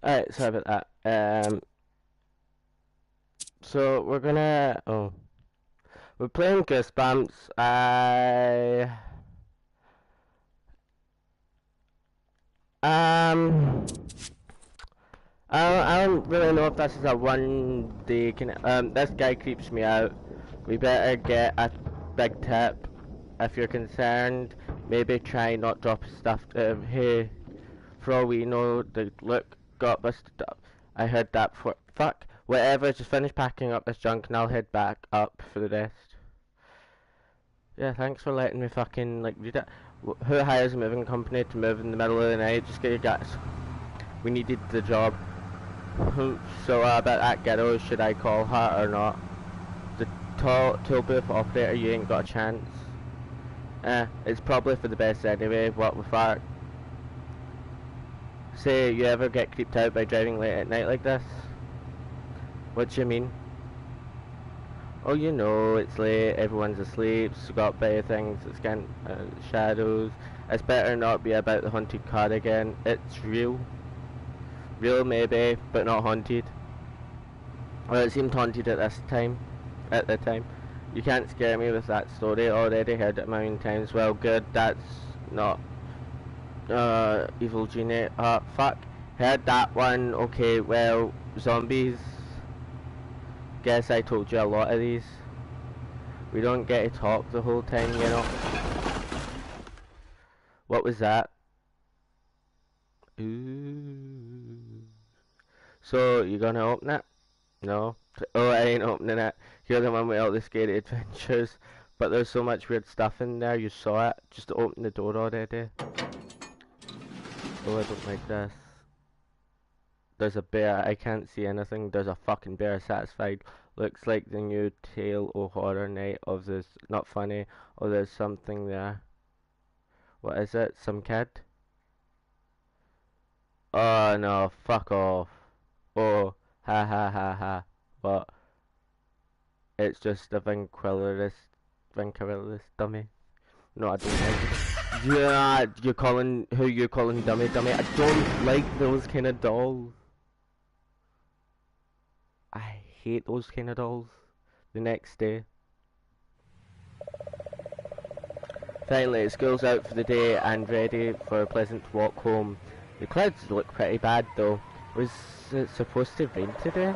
Alright, sorry about that. So we're gonna. Oh. We're playing Goosebumps. Um. I don't really know if this is a one day can. This guy creeps me out. We better get a big tip. If you're concerned, maybe try not drop stuff. Hey, for all we know, the look got busted up. I heard that before. Fuck. Whatever, just finish packing up this junk and I'll head back up for the rest. Yeah, thanks for letting me fucking, like, read it. Who hires a moving company to move in the middle of the night? Just get your guts. We needed the job. So, about that ghetto, should I call her or not? The tool booth operator, you ain't got a chance. It's probably for the best anyway, what with that. Say, you ever get creeped out by driving late at night like this? What do you mean? Oh, you know, it's late, everyone's asleep, so got better things, it's getting shadows. It's better not be about the haunted car again. It's real. Real maybe, but not haunted. Well, it seemed haunted at this time. At the time. You can't scare me with that story, already heard it a million times. Well, good, that's not evil genie. Fuck. Heard that one, okay, well, zombies. Guess I told you a lot of these. We don't get to talk the whole time, you know. What was that? Ooh. So, you gonna open it? No? Oh, I ain't opening it. You're the one with all the scary adventures. But there's so much weird stuff in there, you saw it. Just open the door already. Oh, I don't like this. There's a bear, I can't see anything. There's a fucking bear satisfied. Looks like the new tale of horror night of this. Not funny. Oh, there's something there. What is it? Some kid? Oh no, fuck off. Oh, ha ha ha ha. What? It's just a ventriloquist dummy. No, I don't like it. Yeah, who you calling dummy dummy? I don't like those kind of dolls. I hate those kind of dolls. The next day. Finally, school's out for the day and ready for a pleasant walk home. The clouds look pretty bad though. Was it supposed to rain today?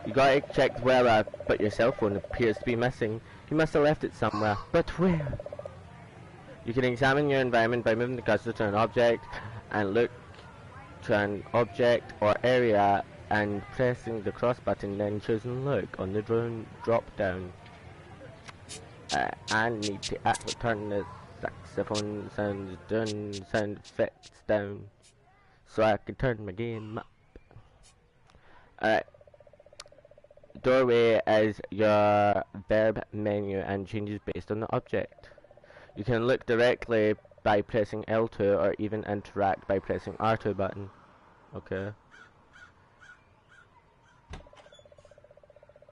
You gotta check the weather, but your cell phone appears to be missing. You must have left it somewhere. But where? You can examine your environment by moving the cursor to an object and look to an object or area and pressing the cross button, then choosing look on the drop down. I need to turn the saxophone sound effects down so I can turn my game up. Alright. Doorway is your verb menu and changes based on the object. You can look directly by pressing L2 or even interact by pressing R2 button. Okay.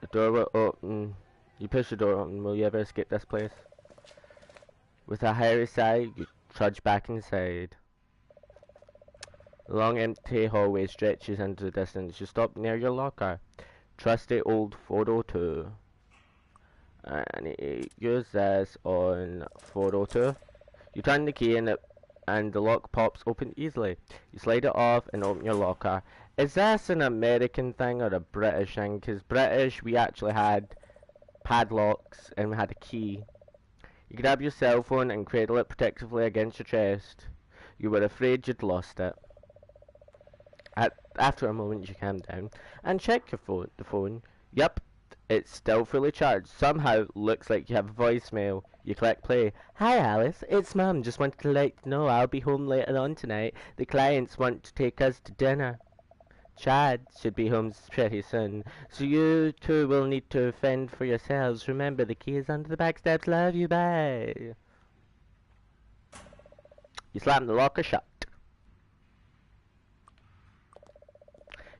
The door will open. You push the door open. Will you ever escape this place? With a hairy sigh, you trudge back inside. The long empty hallway stretches into the distance. You stop near your locker. Trusty old 402. And you use this on 402. You turn the key and the lock pops open easily. You slide it off and open your locker. Is this an American thing or a British thing? Because British, we actually had padlocks and we had a key. You grab your cell phone and cradle it protectively against your chest. You were afraid you'd lost it. After a moment you calm down and check the phone. Yep, it's still fully charged. Somehow looks like you have a voicemail. You click play. Hi Alice, it's Mum. Just wanted to let you know I'll be home later on tonight. The clients want to take us to dinner. Chad should be home pretty soon, so you two will need to fend for yourselves. Remember, the key is under the back steps. Love you, bye. You slam the locker shut.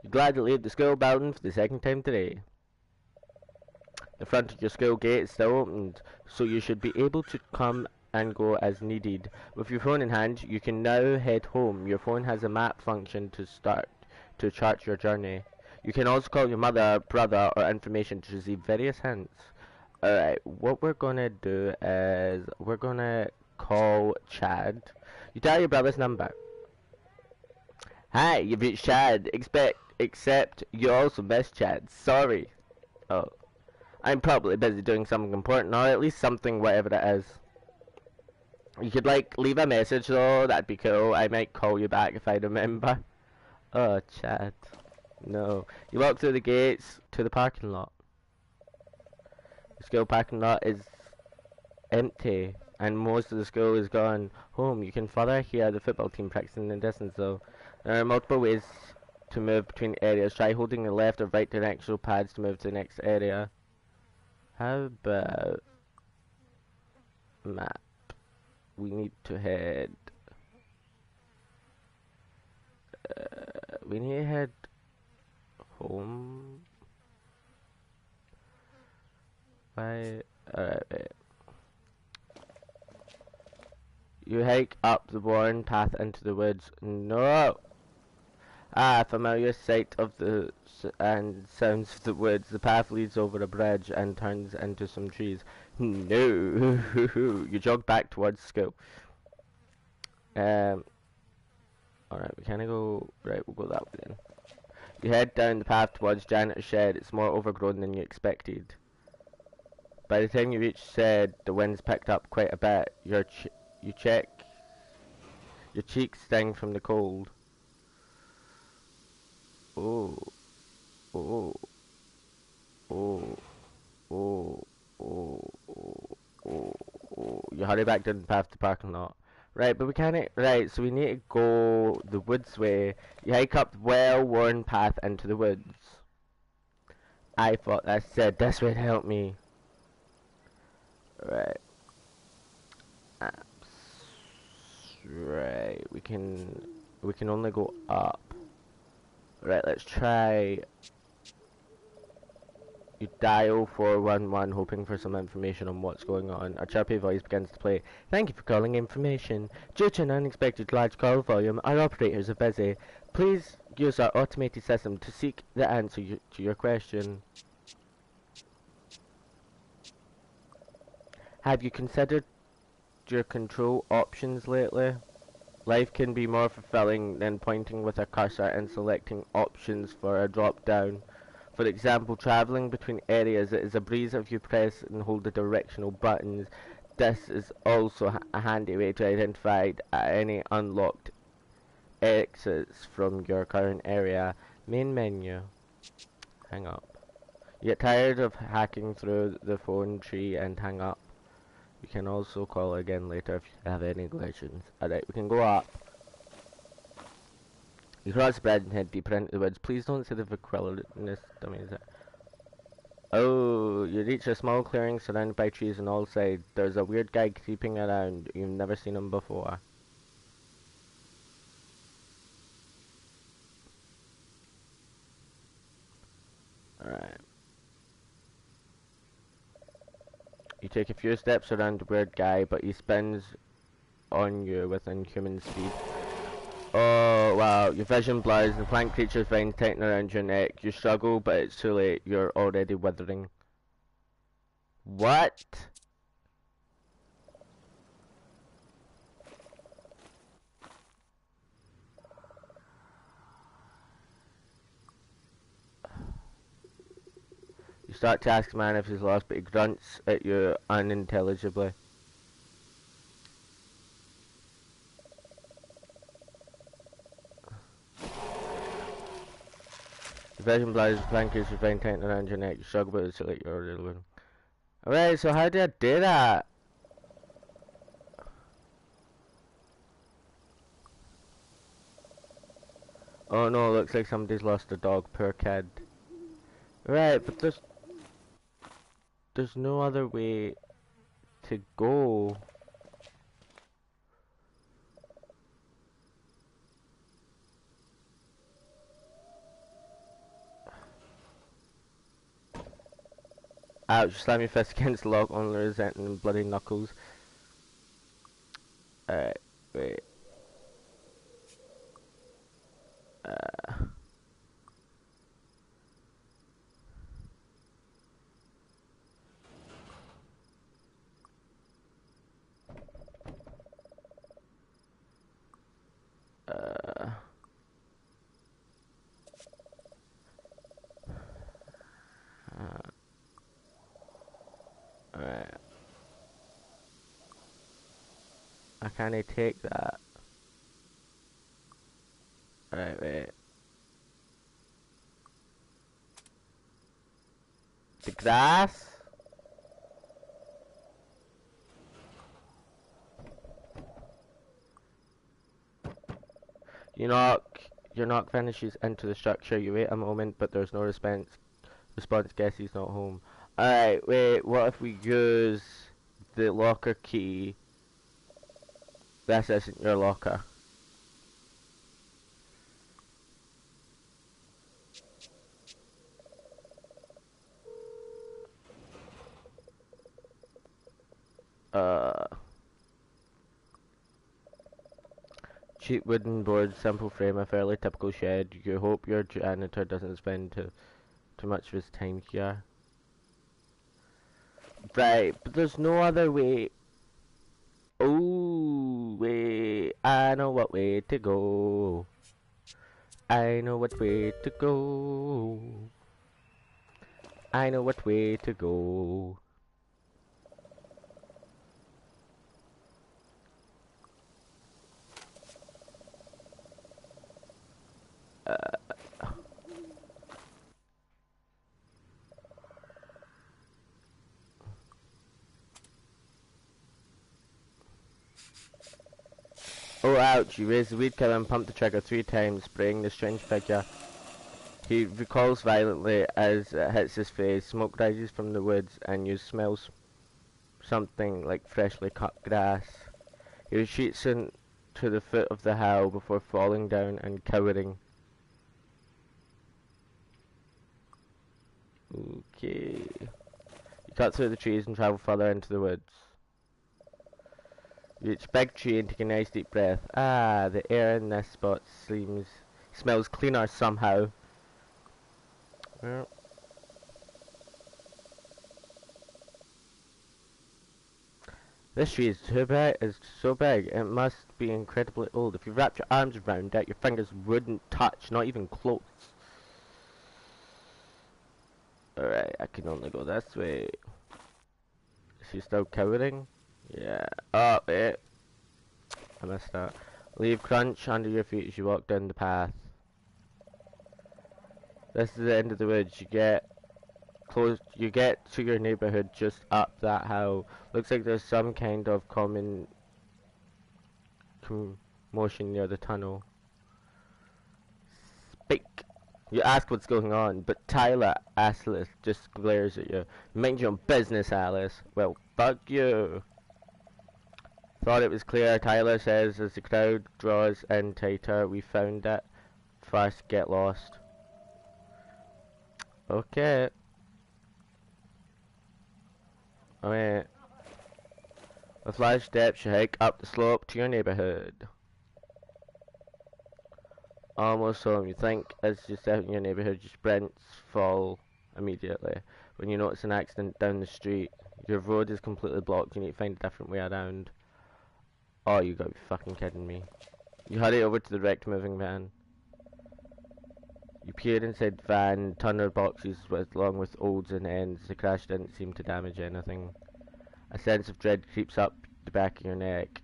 You're glad to leave the school building for the second time today. The front of your school gate is still opened, so you should be able to come and go as needed. With your phone in hand, you can now head home. Your phone has a map function to start to chart your journey. You can also call your mother, brother, or information to receive various hints. Alright, what we're gonna do is we're gonna call Chad. You dial your brother's number. Hi, you've reached Chad. Except you also missed Chad. Sorry. Oh, I'm probably busy doing something important, or at least something, whatever it is. You could, like, leave a message though, that'd be cool. I might call you back if I remember. Oh, Chad. No. You walk through the gates to the parking lot. The school parking lot is empty, and most of the school is gone home. You can further hear the football team practicing in the distance though. There are multiple ways to move between areas. Try holding the left or right directional pads to move to the next area. How about map? We need to head. We need to head home. Alright, wait. You hike up the worn path into the woods. No! Ah, familiar sight of the and sounds of the woods. The path leads over a bridge and turns into some trees. No! You jog back towards school. Alright, we kinda go. Right, we'll go that way then. You head down the path towards janitor's shed. It's more overgrown than you expected. By the time you reach shed, the wind's picked up quite a bit. You check. Your cheeks sting from the cold. Oh, oh, oh, oh, oh, oh, oh. You hurry back down the path to the parking lot. Right, but we can't. Right, so we need to go the woods way. You hike up the well-worn path into the woods. I thought I said this would help me. Right. Right, we can only go up. Right, let's try. You dial 411 hoping for some information on what's going on. A chirpy voice begins to play. Thank you for calling information. Due to an unexpected large call volume, our operators are busy. Please use our automated system to seek the answer to your question. Have you considered your control options lately? Life can be more fulfilling than pointing with a cursor and selecting options for a drop down. For example, traveling between areas, it is a breeze if you press and hold the directional buttons. This is also a handy way to identify any unlocked exits from your current area. Main menu. Hang up. You get tired of hacking through the phone tree and hang up. You can also call again later if you have any questions. Alright, we can go up. You cross the bridge and head deeper into the woods. Please don't say the vernacular in this. Oh, you reach a small clearing surrounded by trees on all sides. There's a weird guy creeping around. You've never seen him before. Alright. You take a few steps around the weird guy, but he spins on you with inhuman speed. Oh, wow. Your vision blurs. The plant creature's vines tighten around your neck. You struggle, but it's too late. You're already withering. What? You start to ask the man if he's lost, but he grunts at you unintelligibly. The vision blurs, the plant creature's vines tighten around your neck. You struggle, but it's too late. You're already withering. Alright, so how did I do that? Oh no, looks like somebody's lost a dog, poor kid. Right, but there's no other way to go. Ouch, slam your fist against the lock, only resenting bloody knuckles. Alright, wait. I can't take that. Alright, wait. The grass? Your knock vanishes into the structure. You wait a moment, but there's no response. Guess he's not home. Alright, wait, what if we use the locker key? This isn't your locker. Cheap wooden board, simple frame, a fairly typical shed. You hope your janitor doesn't spend too much of his time here. Right, but there's no other way. Oh, wait, I know what way to go. I know what way to go. I know what way to go. Oh, ouch. You raise the weed killer and pump the trigger 3 times, spraying the strange figure. He recoils violently as it hits his face. Smoke rises from the woods, and you smell something like freshly cut grass. He retreats to the foot of the hill before falling down and cowering. Okay. You cut through the trees and travel further into the woods. You reach a big tree and take a nice deep breath. Ah, the air in this spot smells cleaner somehow. Well, this tree is so big, it must be incredibly old. If you wrapped your arms around it, your fingers wouldn't touch, not even close. Alright, I can only go this way. Is she still cowering? Yeah. Oh, wait. I missed that. Leave crunch under your feet as you walk down the path. This is the end of the woods. You get to your neighborhood just up that hill. Looks like there's some kind of commotion near the tunnel. Speak. You ask what's going on, but Tyler, Alice, just glares at you. Mind your own business, Alice. Well, fuck you. Thought it was clear, Tyler says as the crowd draws in tighter. We found it. First, get lost. Okay. Alright. With large steps, you hike up the slope to your neighborhood. Almost home. You think as you step in your neighborhood, your sprints fall immediately. When you notice an accident down the street, your road is completely blocked. You need to find a different way around. Oh, you gotta be fucking kidding me. You hurry over to the wrecked moving van. You peer inside the van, tunnel boxes along with odds and ends. The crash didn't seem to damage anything. A sense of dread creeps up the back of your neck.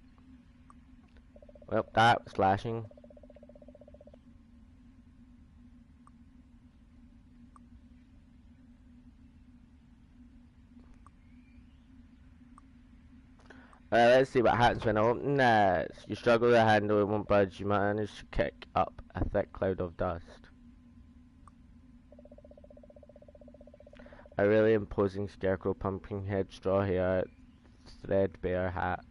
Well, that was flashing. Let's see what happens when I open this. You struggle to handle it, won't budge. You manage to kick up a thick cloud of dust. A really imposing scarecrow, pumpkin head, straw hair, threadbare hat.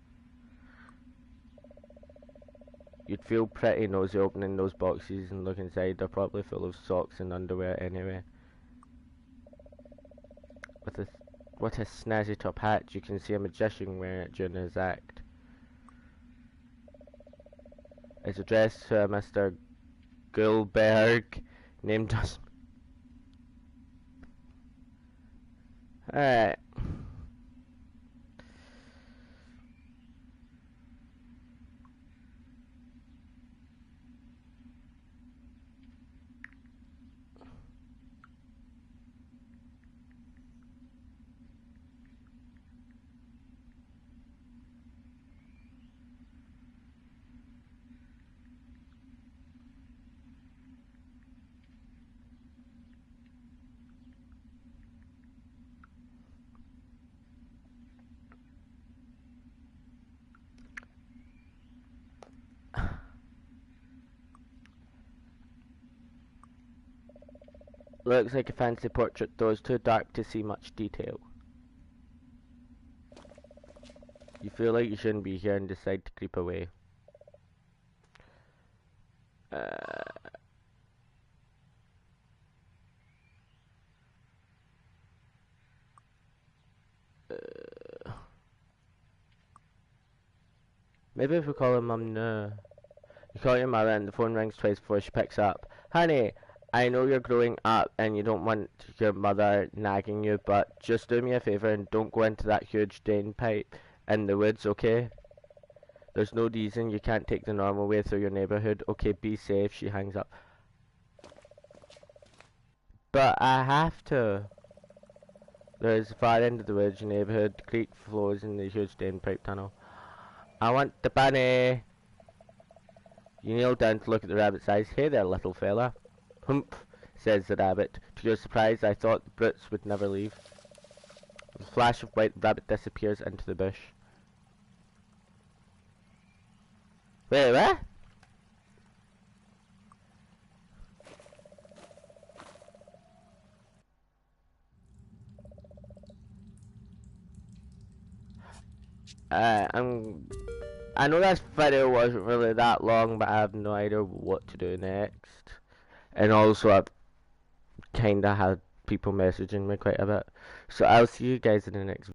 You'd feel pretty nosy opening those boxes and look inside. They're probably full of socks and underwear anyway. What a snazzy top hat. You can see a magician wearing it during his act. It's addressed to a Mr. Goldberg, named us. Alright. Looks like a fancy portrait, though it's too dark to see much detail. You feel like you shouldn't be here and decide to creep away. Maybe if we call her mum now. You call your mother and the phone rings twice before she picks up. Honey, I know you're growing up and you don't want your mother nagging you, but just do me a favour and don't go into that huge drain pipe in the woods, okay? There's no reason you can't take the normal way through your neighbourhood. Okay, be safe. She hangs up. But I have to. There's the far end of the woods neighbourhood. The creek flows in the huge drain pipe tunnel. I want the bunny. You kneel down to look at the rabbit's eyes. Hey there, little fella. Humph, says the rabbit. To your surprise, I thought the brutes would never leave. With a flash of white, the rabbit disappears into the bush. Wait, what? I know this video wasn't really that long, but I have no idea what to do next. And also, I've kinda had people messaging me quite a bit. So I'll see you guys in the next